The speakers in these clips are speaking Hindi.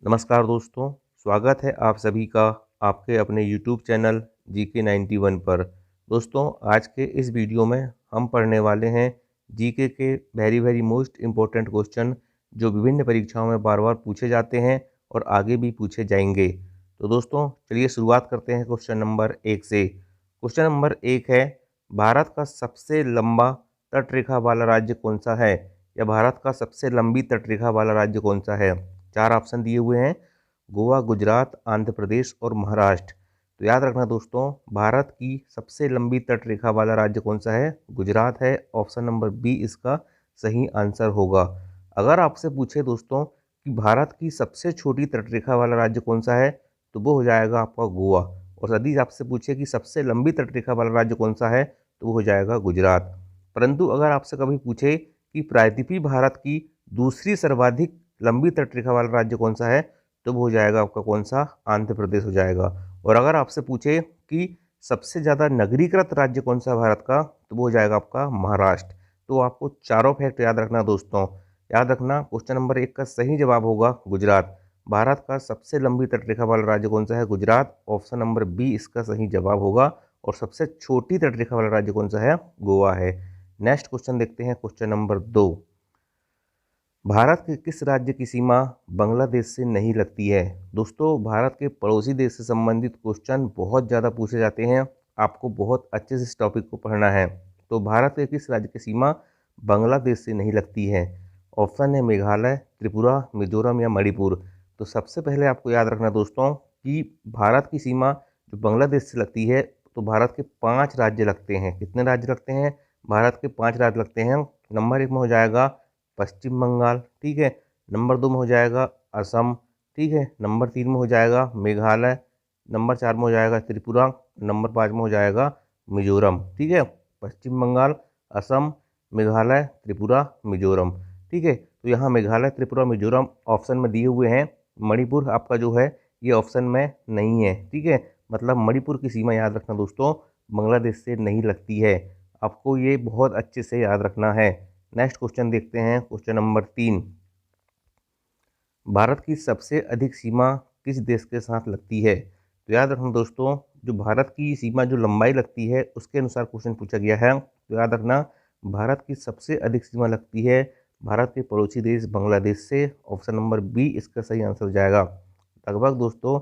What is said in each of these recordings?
नमस्कार दोस्तों, स्वागत है आप सभी का आपके अपने यूट्यूब चैनल जीके 91 पर। दोस्तों, आज के इस वीडियो में हम पढ़ने वाले हैं जीके के वेरी मोस्ट इम्पोर्टेंट क्वेश्चन जो विभिन्न परीक्षाओं में बार बार पूछे जाते हैं और आगे भी पूछे जाएंगे। तो दोस्तों, चलिए शुरुआत करते हैं क्वेश्चन नंबर 1 से। क्वेश्चन नंबर 1 है, भारत का सबसे लंबा तटरेखा वाला राज्य कौन सा है? या भारत का सबसे लंबी तटरेखा वाला राज्य कौन सा है? 4 ऑप्शन दिए हुए हैं, गोवा, गुजरात, आंध्र प्रदेश और महाराष्ट्र। तो याद रखना दोस्तों, भारत की सबसे लंबी तटरेखा वाला राज्य कौन सा है? गुजरात है। ऑप्शन नंबर बी इसका सही आंसर होगा। अगर आपसे पूछे दोस्तों कि भारत की सबसे छोटी तटरेखा वाला राज्य कौन सा है, तो वो हो जाएगा आपका गोवा। और यदि आपसे पूछे कि सबसे लंबी तटरेखा वाला राज्य कौन सा है, तो वो हो जाएगा गुजरात। परंतु अगर आपसे कभी पूछे कि प्रायद्वीपीय भारत की दूसरी सर्वाधिक लंबी तटरेखा वाला राज्य कौन सा है, तो वो हो जाएगा आपका कौन सा? आंध्र प्रदेश हो जाएगा। और अगर आपसे पूछे कि सबसे ज़्यादा नगरीकृत राज्य कौन सा है भारत का, तो वो हो जाएगा आपका महाराष्ट्र। तो आपको चारों फैक्ट याद रखना दोस्तों। याद रखना, क्वेश्चन नंबर 1 का सही जवाब होगा गुजरात। भारत का सबसे लंबी तटरेखा वाला राज्य कौन सा है? गुजरात। ऑप्शन नंबर बी इसका सही जवाब होगा। और सबसे छोटी तटरेखा वाला राज्य कौन सा है? गोवा है। नेक्स्ट क्वेश्चन देखते हैं, क्वेश्चन नंबर 2। भारत के किस राज्य की सीमा बांग्लादेश से नहीं लगती है? दोस्तों, भारत के पड़ोसी देश से संबंधित क्वेश्चन बहुत ज़्यादा पूछे जाते हैं। आपको बहुत अच्छे से इस टॉपिक को पढ़ना है। तो भारत के किस राज्य की सीमा बांग्लादेश से नहीं लगती है? ऑप्शन है मेघालय, त्रिपुरा, मिजोरम या मणिपुर। तो सबसे पहले आपको याद रखना दोस्तों कि भारत की सीमा जो बांग्लादेश से लगती है, तो भारत के 5 राज्य लगते हैं। कितने राज्य लगते हैं? भारत के 5 राज्य लगते हैं। नंबर 1 में हो जाएगा पश्चिम बंगाल, ठीक है। नंबर 2 में हो जाएगा असम, ठीक है। नंबर 3 में हो जाएगा मेघालय। नंबर 4 में हो जाएगा त्रिपुरा। नंबर 5 में हो जाएगा मिजोरम, ठीक है। पश्चिम बंगाल, असम, मेघालय, त्रिपुरा, मिजोरम, ठीक है। तो यहाँ मेघालय, त्रिपुरा, मिजोरम ऑप्शन में दिए हुए हैं। मणिपुर आपका जो है ये ऑप्शन में नहीं है, ठीक है। मतलब मणिपुर की सीमा याद रखना दोस्तों, बांग्लादेश से नहीं लगती है। आपको ये बहुत अच्छे से याद रखना है। नेक्स्ट क्वेश्चन देखते हैं, क्वेश्चन नंबर 3। भारत की सबसे अधिक सीमा किस देश के साथ लगती है? तो याद रखना दोस्तों, जो भारत की सीमा जो लंबाई लगती है उसके अनुसार क्वेश्चन पूछा गया है। तो याद रखना, भारत की सबसे अधिक सीमा लगती है भारत के पड़ोसी देश बांग्लादेश से। ऑप्शन नंबर बी इसका सही आंसर हो जाएगा। लगभग दोस्तों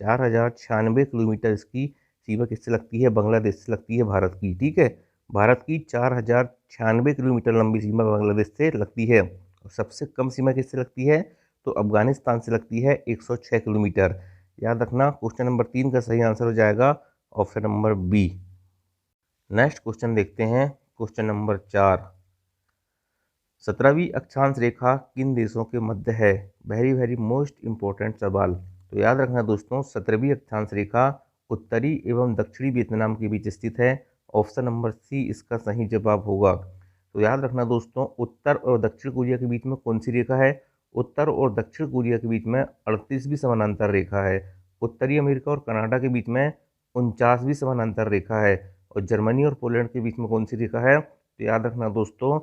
4096 किलोमीटर इसकी सीमा किससे लगती है? बांग्लादेश से लगती है भारत की, ठीक है। भारत की 4096 किलोमीटर लंबी सीमा बांग्लादेश से लगती है। और सबसे कम सीमा किससे लगती है? तो अफगानिस्तान से लगती है 106 किलोमीटर। याद रखना, क्वेश्चन नंबर 3 का सही आंसर हो जाएगा option number B. Next question देखते हैं, क्वेश्चन नंबर 4। 17वीं अक्षांश रेखा किन देशों के मध्य है? वेरी मोस्ट इम्पोर्टेंट सवाल। तो याद रखना दोस्तों, 17वीं अक्षांश रेखा उत्तरी एवं दक्षिणी वियतनाम के बीच स्थित है। ऑप्शन नंबर सी इसका सही जवाब होगा। तो याद रखना दोस्तों, उत्तर और दक्षिण कोरिया के बीच में कौन सी रेखा है? उत्तर और दक्षिण कोरिया के बीच में 38वीं समानांतर रेखा है। उत्तरी अमेरिका और कनाडा के बीच में 49वीं समानांतर रेखा है। और जर्मनी और पोलैंड के बीच में कौन सी रेखा है? तो याद रखना दोस्तों,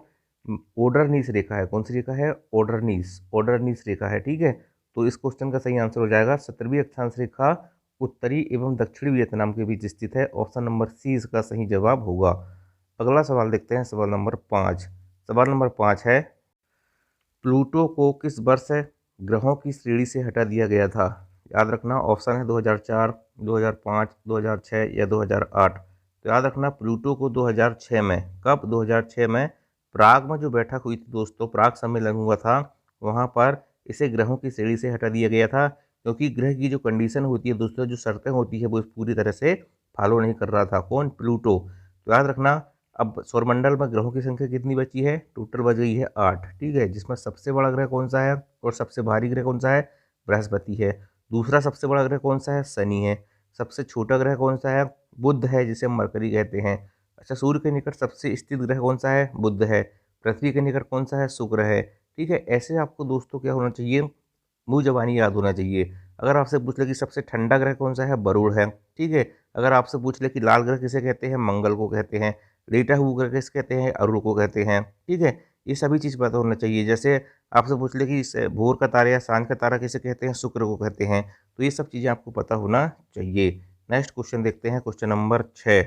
ओडरनीस रेखा है। कौन सी रेखा है? ओडरनीस रेखा है, ठीक है। तो इस क्वेश्चन का सही आंसर हो जाएगा 17वीं अक्षांश रेखा उत्तरी एवं दक्षिणी वियतनाम के बीच स्थित है। ऑप्शन नंबर सी इसका सही जवाब होगा। अगला सवाल देखते हैं, सवाल नंबर 5। सवाल नंबर 5 है, प्लूटो को किस वर्ष ग्रहों की श्रेणी से हटा दिया गया था? याद रखना, ऑप्शन है 2004, 2005, 2006 या 2008। तो याद रखना, प्लूटो को 2006 में, कब? 2006 में प्राग में जो बैठक हुई थी दोस्तों, प्राग सम्मेलन हुआ था, वहाँ पर इसे ग्रहों की श्रेणी से हटा दिया गया था। क्योंकि ग्रह की जो कंडीशन होती है दोस्तों, जो शर्तें होती है, वो पूरी तरह से फॉलो नहीं कर रहा था। कौन? प्लूटो। तो याद रखना, अब सौरमंडल में ग्रहों की संख्या कितनी बची है? टोटल बच गई है 8, ठीक है। जिसमें सबसे बड़ा ग्रह कौन सा है और सबसे भारी ग्रह कौन सा है? बृहस्पति है। दूसरा सबसे बड़ा ग्रह कौन सा है? शनि है। सबसे छोटा ग्रह कौन सा है? बुध है, जिसे हम मरकरी कहते हैं। अच्छा, सूर्य के निकट सबसे स्थित ग्रह कौन सा है? बुध है। पृथ्वी के निकट कौन सा है? शुक्र है, ठीक है। ऐसे आपको दोस्तों क्या होना चाहिए? मुँह जबानी याद होना चाहिए। अगर आपसे पूछ ले कि सबसे ठंडा ग्रह कौन सा है? वरुण है, ठीक है। अगर आपसे पूछ ले कि लाल ग्रह किसे कहते हैं? मंगल को कहते हैं। लेटा हुआ ग्रह किसे कहते हैं? अरुण को कहते हैं, ठीक है। ये सभी चीज़ पता होना चाहिए। जैसे आपसे पूछ ले कि भोर का तारा या सांझ का तारा किसे कहते हैं, शुक्र को कहते हैं। तो ये सब चीज़ें आपको पता होना चाहिए। नेक्स्ट क्वेश्चन देखते हैं, क्वेश्चन नंबर 6।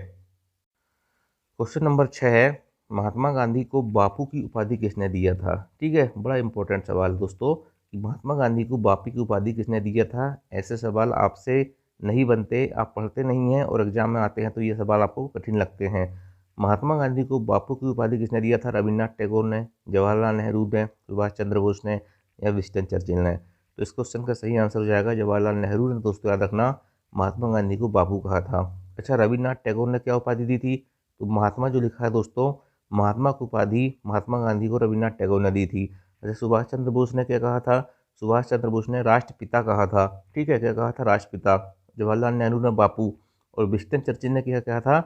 क्वेश्चन नंबर 6 है, महात्मा गांधी को बापू की उपाधि किसने दिया था। ठीक है, बड़ा इंपॉर्टेंट सवाल दोस्तों कि महात्मा गांधी को बापू की उपाधि किसने दिया था। ऐसे सवाल आपसे नहीं बनते, आप पढ़ते नहीं हैं और एग्जाम में आते हैं तो ये सवाल आपको कठिन लगते हैं। महात्मा गांधी को बापू की उपाधि किसने दिया था। रविन्द्रनाथ टैगोर ने, जवाहरलाल नेहरू ने, सुभाष चंद्र बोस ने या विंस्टन चर्चिल ने। तो इस क्वेश्चन का सही आंसर हो जाएगा जवाहरलाल नेहरू ने। दोस्तों याद रखना, महात्मा गांधी को बापू कहा था। अच्छा, रविन्द्रनाथ टैगोर ने क्या उपाधि दी थी। तो महात्मा जो लिखा है दोस्तों, महात्मा की उपाधि महात्मा गांधी को रविन्द्रनाथ टैगोर ने दी थी। अच्छा, सुभाष चंद्र बोस ने क्या कहा था। सुभाष चंद्र बोस ने राष्ट्रपिता कहा था। ठीक है, क्या कहा था, राष्ट्रपिता। जवाहरलाल नेहरू ने बापू। और विंस्टन चर्चिल ने क्या कहा था,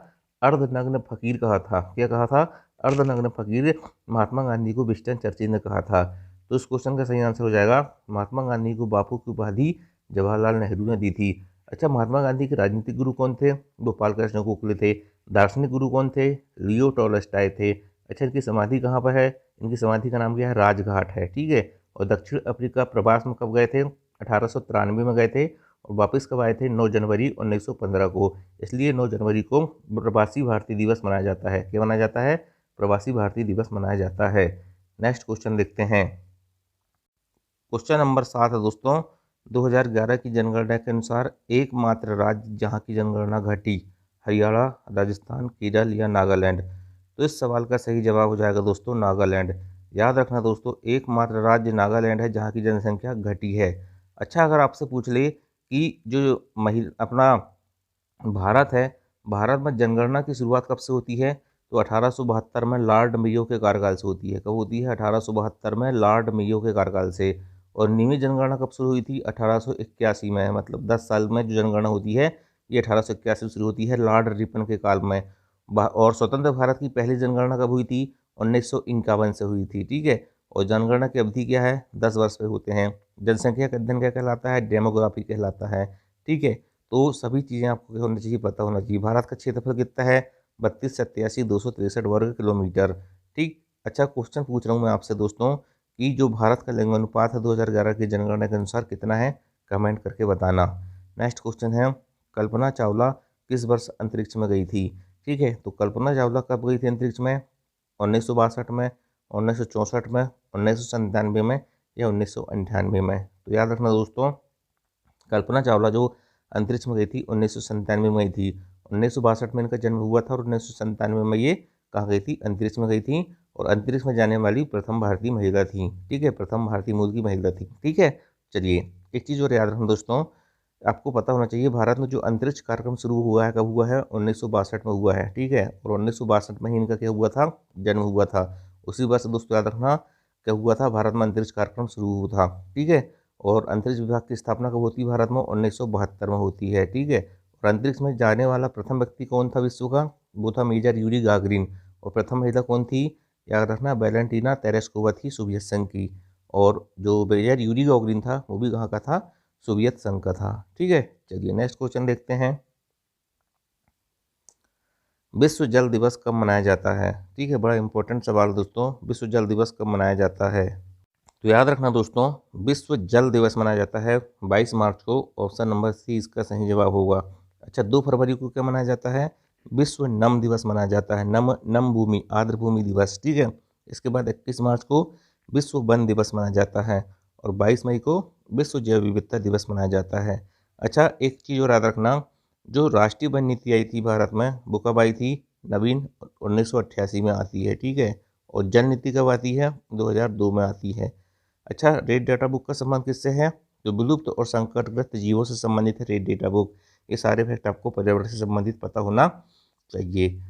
अर्धनग्न फकीर कहा था। क्या कहा था, अर्धनग्न फकीर महात्मा गांधी को विंस्टन चर्चिल ने कहा था। तो इस क्वेश्चन का सही आंसर हो जाएगा, महात्मा गांधी को बापू की उपाधि जवाहरलाल नेहरू ने दी थी। अच्छा, महात्मा गांधी के राजनीतिक गुरु कौन थे। गोपाल कृष्ण गोखले थे। दार्शनिक गुरु कौन थे, लियो टॉलस्टॉय थे। अच्छा, इनकी समाधि कहाँ पर है। इनकी समाधि का नाम क्या है, राजघाट है। ठीक है, और दक्षिण अफ्रीका प्रवास में कब गए थे, 1893 में गए थे। और वापस कब आए थे, 9 जनवरी 1915 को। इसलिए 9 जनवरी को प्रवासी भारतीय दिवस मनाया जाता है। क्या मनाया जाता है, प्रवासी भारतीय दिवस मनाया जाता है। नेक्स्ट क्वेश्चन देखते हैं, क्वेश्चन नंबर 7 है दोस्तों, 2011 की जनगणना के अनुसार एकमात्र राज्य जहाँ की जनगणना घटी, हरियाणा, राजस्थान, केरल या नागालैंड। तो इस सवाल का सही जवाब हो जाएगा दोस्तों नागालैंड। याद रखना दोस्तों, एकमात्र राज्य नागालैंड है जहाँ की जनसंख्या घटी है। अच्छा, अगर आपसे पूछ ले कि जो अपना भारत है, भारत में जनगणना की शुरुआत कब से होती है, तो 1872 में लॉर्ड मेयो के कार्यकाल से होती है। कब होती है, 1872 में लॉर्ड मेयो के कार्यकाल से। और नियमित जनगणना कब शुरू हुई थी, 1881 में। मतलब 10 साल में जो जनगणना होती है ये 1881 शुरू होती है लॉर्ड रिपन के काल में। और स्वतंत्र भारत की पहली जनगणना कब हुई थी, 1951 से हुई थी। ठीक है, और जनगणना की अवधि क्या है, 10 वर्ष पे होते हैं। जनसंख्या का अध्ययन क्या कहलाता है, डेमोग्राफी कहलाता है। ठीक है, तो सभी चीज़ें आपको क्या होना चाहिए, पता होना चाहिए। भारत का क्षेत्रफल कितना है, 32,87,263 वर्ग किलोमीटर। ठीक। अच्छा, क्वेश्चन पूछ रहा हूँ मैं आपसे दोस्तों कि जो भारत का लिंगानुपात है 2011 की जनगणना के अनुसार कितना है, कमेंट करके बताना। नेक्स्ट क्वेश्चन है, कल्पना चावला किस वर्ष अंतरिक्ष में गई थी। ठीक है, तो कल्पना चावला कब गई थी अंतरिक्ष में, 1962 में, 1964 में, 1997 में या 1998 में। तो याद रखना दोस्तों, कल्पना चावला जो अंतरिक्ष में गई थी 1997 में गई थी। 1962 में इनका जन्म हुआ था और 1997 में ये कहाँ गई थी, अंतरिक्ष में गई थी। और अंतरिक्ष में जाने वाली प्रथम भारतीय महिला थी। ठीक है, प्रथम भारतीय मूल की महिला थी। ठीक है, चलिए एक चीज़ और याद रखना दोस्तों, आपको पता होना चाहिए भारत में जो अंतरिक्ष कार्यक्रम शुरू हुआ है कब हुआ है, 1962 में हुआ है। ठीक है, और 1962 में ही इनका क्या हुआ था, जन्म हुआ था। उसी वर्ष दोस्तों याद रखना क्या हुआ था, भारत में अंतरिक्ष कार्यक्रम शुरू हुआ था। ठीक है, और अंतरिक्ष विभाग की स्थापना कब होती है भारत में, 1972 में होती है। ठीक है, और अंतरिक्ष में जाने वाला प्रथम व्यक्ति कौन था विश्व का, वो था मेजर यूरी गागरिन। और प्रथम महिला कौन थी, याद रखना वैलेंटीना तेरेस्कोवा थी, सोवियत संघ की। और जो मेजर यूरी गागरिन था वो भी कहाँ का था, सोवियत संघ का था। ठीक है, चलिए नेक्स्ट क्वेश्चन देखते हैं, विश्व जल दिवस कब मनाया जाता है। ठीक है, बड़ा इंपॉर्टेंट सवाल दोस्तों, विश्व जल दिवस कब मनाया जाता है। तो याद रखना दोस्तों, विश्व जल दिवस मनाया जाता है 22 मार्च को। ऑप्शन नंबर सी इसका सही जवाब होगा। अच्छा, 2 फरवरी को क्या मनाया जाता है, विश्व नम दिवस मनाया जाता है। नम भूमि, आर्द्र भूमि दिवस। ठीक है, इसके बाद 21 मार्च को विश्व वन दिवस मनाया जाता है। और 22 मई को विश्व जैव विविधता दिवस मनाया जाता है। अच्छा, एक चीज़ और याद रखना, जो राष्ट्रीय वन नीति आई थी भारत में वो कब आई थी, नवीन 1988 में आती है। ठीक है, और जल नीति कब आती है, 2002 में आती है। अच्छा, रेड डाटा बुक का संबंध किससे है, जो विलुप्त और संकटग्रस्त जीवों से संबंधित है रेड डाटा बुक। ये सारे फैक्ट आपको पर्यावरण से संबंधित पता होना चाहिए।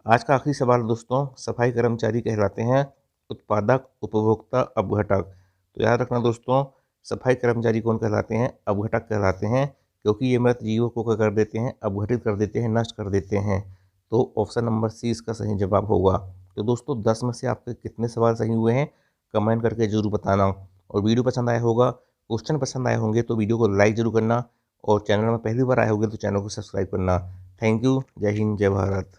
आज का आखिरी सवाल दोस्तों, सफाई कर्मचारी कहलाते हैं उत्पादक, उपभोक्ता, अपघटक। तो याद रखना दोस्तों, सफाई कर्मचारी कौन कहलाते हैं, अपघटक कहलाते हैं, क्योंकि ये मृत जीवों को क्या कर देते हैं, अपघटित कर देते हैं, नष्ट कर देते हैं। तो ऑप्शन नंबर सी इसका सही जवाब होगा। तो दोस्तों 10 में से आपके कितने सवाल सही हुए हैं, कमेंट करके जरूर बताना। और वीडियो पसंद आया होगा, क्वेश्चन पसंद आए होंगे तो वीडियो को लाइक जरूर करना। और चैनल में पहली बार आए होंगे तो चैनल को सब्सक्राइब करना। थैंक यू, जय हिंद, जय भारत।